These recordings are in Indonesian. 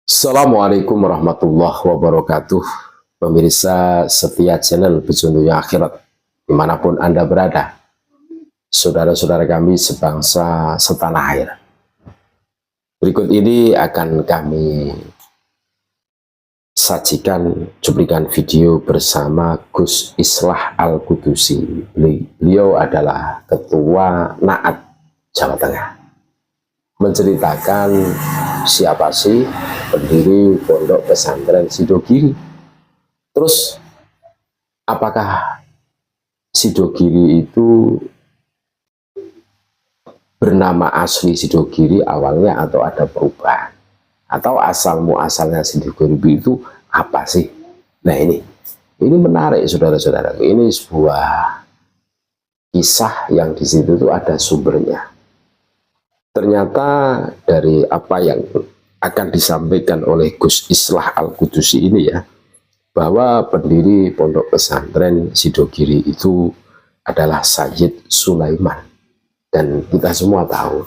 Assalamualaikum warahmatullahi wabarakatuh. Pemirsa setia channel Petunjuknya Akhirat dimanapun Anda berada, saudara-saudara kami sebangsa setanah air. Berikut ini akan kami sajikan cuplikan video bersama Gus Islah Al-Qudusi. Beliau adalah Ketua Naat Jawa Tengah, menceritakan siapa sih pendiri Pondok Pesantren Sidogiri. Terus apakah Sidogiri itu bernama asli Sidogiri awalnya atau ada perubahan, atau asal muasalnya Sidogiri itu apa sih? Nah, ini menarik saudara-saudara. Ini sebuah kisah yang di situ tuh ada sumbernya. Ternyata dari apa yang akan disampaikan oleh Gus Islah Al-Qudusi ini ya, bahwa pendiri Pondok Pesantren Sidogiri itu adalah Sayyid Sulaiman. Dan kita semua tahu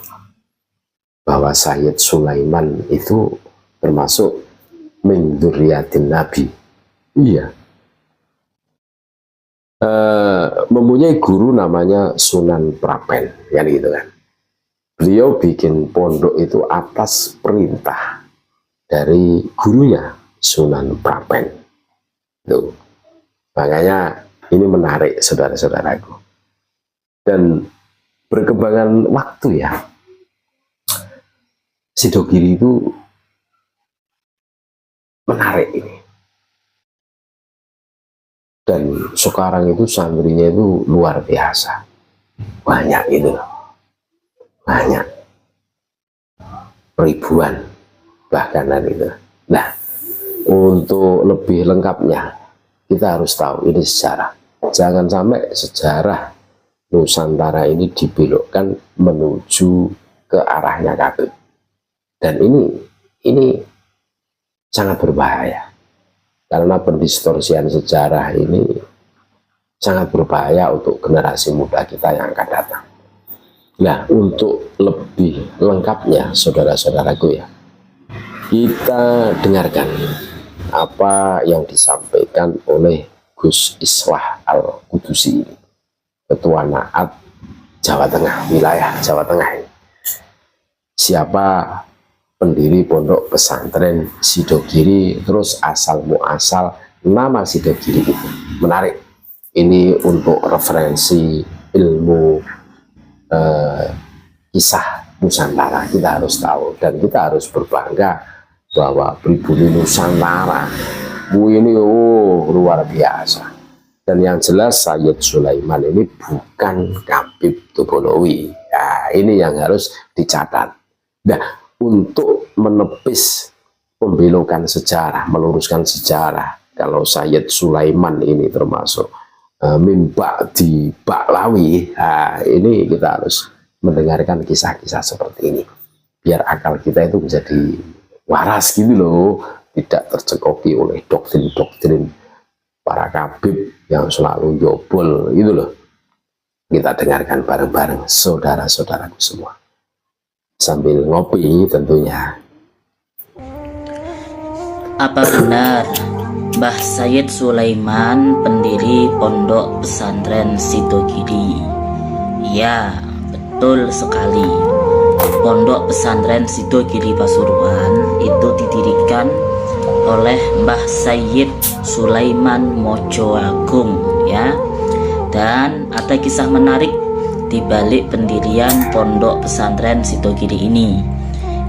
bahwa Sayyid Sulaiman itu termasuk min dzurriyyatin Nabi. Iya. Mempunyai guru namanya Sunan Prapen, kan gitu kan. Beliau bikin pondok itu atas perintah dari gurunya Sunan Prapen. Tuh. Makanya ini menarik saudara-saudaraku. Dan berkembangan waktu ya, Sidogiri itu menarik ini. Dan sekarang itu santrinya itu luar biasa. Banyak itu loh. Banyak, ribuan bahkan itu. Nah, untuk lebih lengkapnya kita harus tahu ini sejarah. Jangan sampai sejarah Nusantara ini dibelokkan menuju ke arahnya kafir. Dan ini sangat berbahaya, karena pendistorsian sejarah ini sangat berbahaya untuk generasi muda kita yang akan datang. Nah, untuk lebih lengkapnya saudara-saudaraku ya, kita dengarkan apa yang disampaikan oleh Gus Islah Al-Qudusi, Ketua Naat Jawa Tengah, wilayah Jawa Tengah ini. Siapa pendiri Pondok Pesantren Sidogiri, terus asal muasal nama Sidogiri itu. Menarik. Ini untuk referensi ilmu kisah Nusantara, kita harus tahu, dan kita harus berbangga bahwa pribumi Nusantara ini luar biasa. Dan yang jelas Sayyid Sulaiman ini bukan Habib Topolowi. Nah, ini yang harus dicatat. Nah, untuk menepis pembelokan sejarah, meluruskan sejarah, kalau Sayyid Sulaiman ini termasuk mimba di Baklawi, nah, ini kita harus mendengarkan kisah-kisah seperti ini biar akal kita itu menjadi waras gitu loh, tidak tercekoki oleh doktrin-doktrin para kabib yang selalu jobol gitu loh. Kita dengarkan bareng-bareng saudara-saudaraku semua sambil ngopi tentunya. Apa benar Mbah Sayyid Sulaiman pendiri Pondok Pesantren Sidogiri? Ya, betul sekali. Pondok Pesantren Sidogiri Pasuruan itu didirikan oleh Mbah Sayyid Sulaiman Mojoagung ya. Dan ada kisah menarik di balik pendirian Pondok Pesantren Sidogiri ini,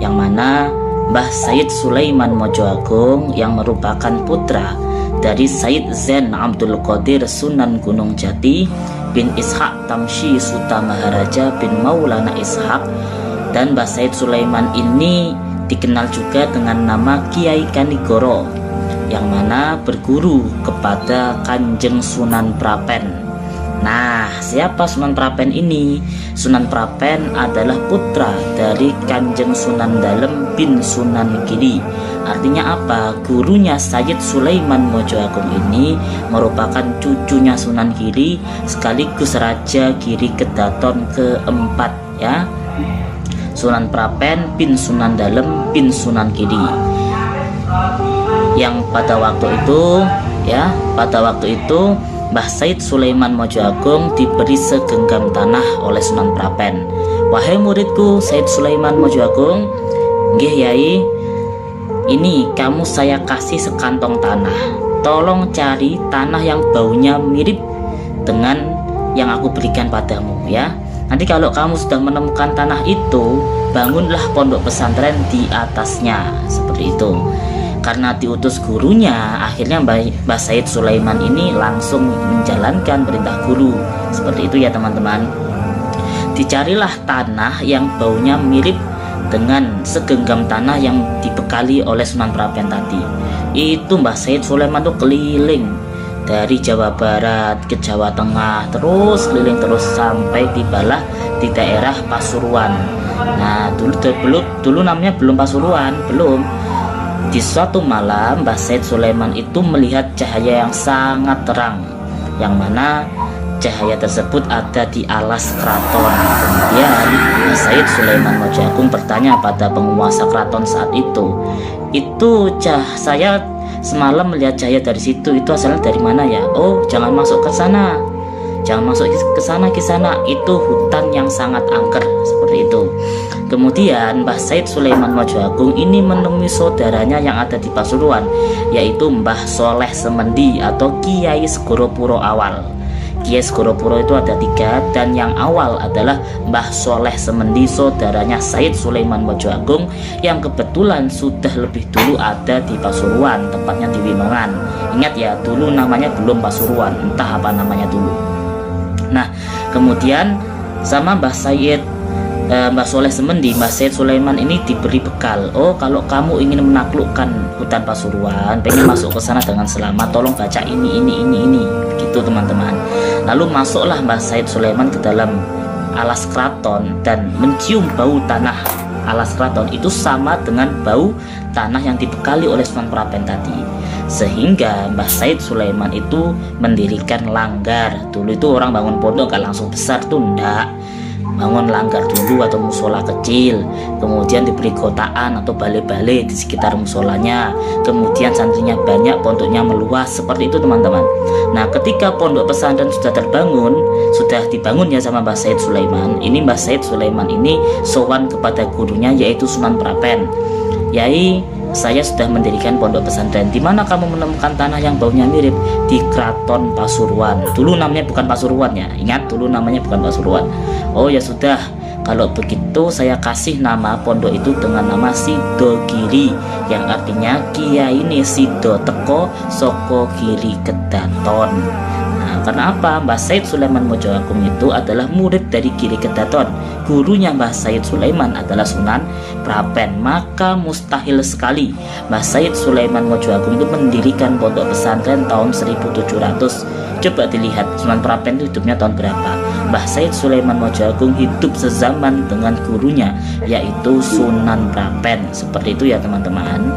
yang mana Mbah Sayyid Sulaiman Mojoagung yang merupakan putra dari Sayyid Zain Abdul Qadir Sunan Gunung Jati bin Ishaq Tamshi Suta Maharaja bin Maulana Ishaq, dan Mbah Sayyid Sulaiman ini dikenal juga dengan nama Kiai Kanigoro, yang mana berguru kepada Kanjeng Sunan Prapen. Nah, siapa Sunan Prapen ini? Sunan Prapen adalah putra dari Kanjeng Sunan Dalem bin Sunan Giri. Artinya apa? Gurunya Sayyid Sulaiman Mojoagung ini merupakan cucunya Sunan Giri sekaligus Raja Giri Kedaton keempat ya. Sunan Prapen bin Sunan Dalem bin Sunan Giri. yang pada waktu itu Mbah Said Sulaiman Mojo Agung diberi segenggam tanah oleh Sunan Prapen. "Wahai muridku Said Sulaiman Mojo Agung, nggih Yai, ini kamu saya kasih sekantong tanah. Tolong cari tanah yang baunya mirip dengan yang aku berikan padamu ya. Nanti kalau kamu sudah menemukan tanah itu, bangunlah pondok pesantren di atasnya." Seperti itu. Karena diutus gurunya, akhirnya Mbah Said Sulaiman ini langsung menjalankan perintah guru. Seperti itu ya teman-teman. Dicarilah tanah yang baunya mirip dengan segenggam tanah yang dibekali oleh Sunan Prapen tadi. Itu Mbah Said Sulaiman tuh keliling dari Jawa Barat ke Jawa Tengah, terus keliling terus sampai tibalah di daerah Pasuruan. Nah, dulu namanya belum Pasuruan, belum. Di suatu malam Mbah Said Sulaiman itu melihat cahaya yang sangat terang, yang mana cahaya tersebut ada di alas keraton. Kemudian Mbah Said Sulaiman Mojo Agung bertanya pada penguasa keraton saat itu saya semalam melihat cahaya dari situ, itu asalnya dari mana ya? "Oh, jangan masuk ke sana, jangan masuk ke sana, itu hutan yang sangat angker." Seperti itu. Kemudian Mbah Said Sulaiman Mojo Agung ini menemui saudaranya yang ada di Pasuruan, yaitu Mbah Soleh Semendi atau Kiai Segoro Puro awal. Kiai Segoro Puro itu ada 3, dan yang awal adalah Mbah Soleh Semendi, saudaranya Said Sulaiman Mojo Agung, yang kebetulan sudah lebih dulu ada di Pasuruan, tepatnya di Winongan. Ingat ya, dulu namanya belum Pasuruan, entah apa namanya dulu. Nah, kemudian sama Mbah Soleh Semendi, Mbah Said Sulaiman ini diberi bekal. "Oh, kalau kamu ingin menaklukkan hutan Pasuruan, pengen masuk ke sana dengan selamat, tolong baca ini. Begitu teman-teman. Lalu masuklah Mbah Said Sulaiman ke dalam alas keraton dan mencium bau tanah alas keraton itu sama dengan bau tanah yang dibekali oleh Sunan Prapen tadi. Sehingga Mbah Said Sulaiman itu mendirikan langgar. Dulu itu orang bangun pondok gak langsung besar tuh, ndak. Bangun langgar dulu atau musola kecil, kemudian diberi kotaan atau balai-balai di sekitar musolanya, kemudian santrinya banyak, pondoknya meluas, seperti itu teman-teman. Nah, ketika pondok pesantren sudah dibangun ya sama Mbah Said Sulaiman, ini Mbah Said Sulaiman ini sowan kepada gurunya yaitu Sunan Prapen. "Yai, saya sudah mendirikan pondok pesantren. Di mana kamu menemukan tanah yang baunya mirip?" "Di Keraton Pasuruan." Dulu namanya bukan Pasuruan ya. Ingat, dulu namanya bukan Pasuruan. "Oh ya sudah, kalau begitu saya kasih nama pondok itu dengan nama Sidogiri, yang artinya Kiai ini Sido Teko Soko Giri Kedaton." Nah, karena apa? Mbah Said Sulaiman Mojo Agung itu adalah murid dari Giri Kedaton. Gurunya Mbah Said Sulaiman adalah Sunan Prapen. Maka mustahil sekali Mbah Said Sulaiman Mojo Agung itu mendirikan pondok pesantren tahun 1700. Coba dilihat Sunan Prapen itu hidupnya tahun berapa. Mbah Said Sulaiman Mojo Agung hidup sezaman dengan gurunya yaitu Sunan Prapen. Seperti itu ya teman-teman.